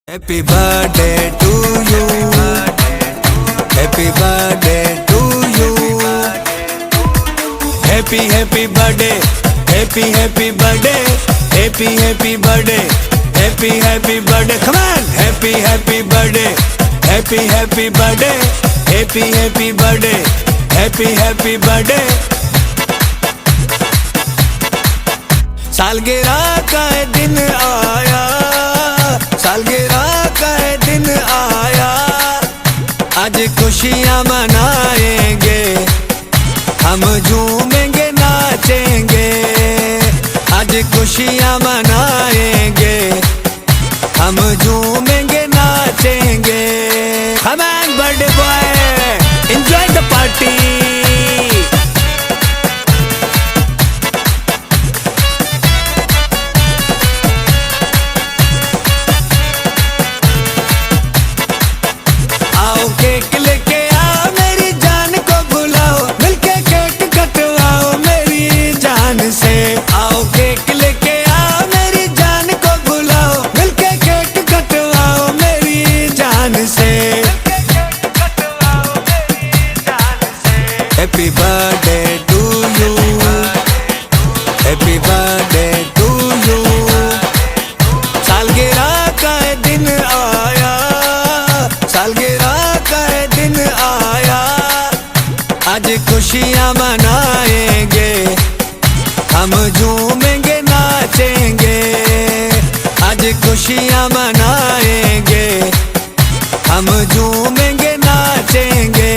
Happy birthday to you. Happy birthday to you. Happy birthday. Happy birthday. Happy birthday. Happy birthday. Come on. Happy birthday. Happy birthday. Happy birthday. Happy birthday. सालगिरह का दिन आया, सालगिरह का दिन आया, आज खुशियाँ मनाएंगे, हम झूमेंगे नाचेंगे, आज खुशियाँ मनाएंगे, हम झूमेंगे नाचेंगे। Come on birthday boy, enjoy the party. Cake लेके आओ मेरी जान को बुलाओ, मिलके केक कटवाओ मेरी जान से। आओ केक लेके आओ मेरी जान को बुलाओ, मिलके केक कटवाओ मेरी जान से। Happy birthday to you, happy birthday to you. सालगिरह का दिन आया, सालगिरह दिन आया, आज खुशियाँ मनाएंगे, हम झूमेंगे नाचेंगे, आज खुशियाँ मनाएंगे, हम झूमेंगे नाचेंगे।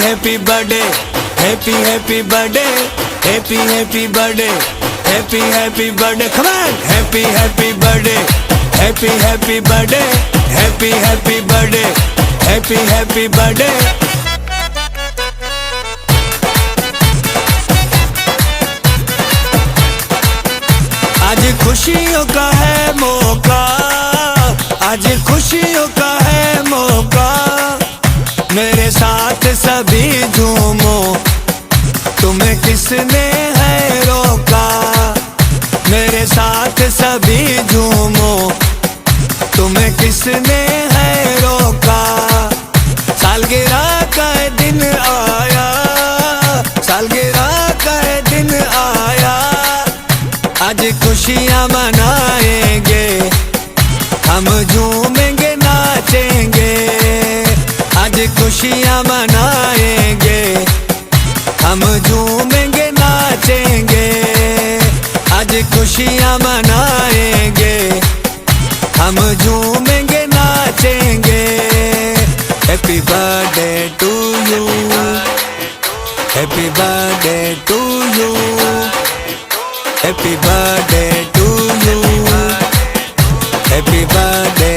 Happy birthday, happy birthday, happy birthday, happy birthday. Come on, happy birthday, happy birthday, happy birthday, happy birthday. आज खुशियों का है मौका, आज खुशियों का है मौका, मेरे साथ सभी झूमो, तुम्हें किसने है रोका। मेरे साथ सभी झूमो, तुम्हें किसने है रोका। सालगिरह का दिन आया, सालगिरह का दिन आया, आज खुशियाँ मनाएंगे, हम झूमेंगे नाचेंगे, आज खुशियाँ मनाएंगे, हम झूमेंगे नाचेंगे, आज खुशियाँ मनाएंगे, हम झूमेंगे नाचेंगे। Happy birthday to you, happy birthday to you, happy birthday to you, happy birthday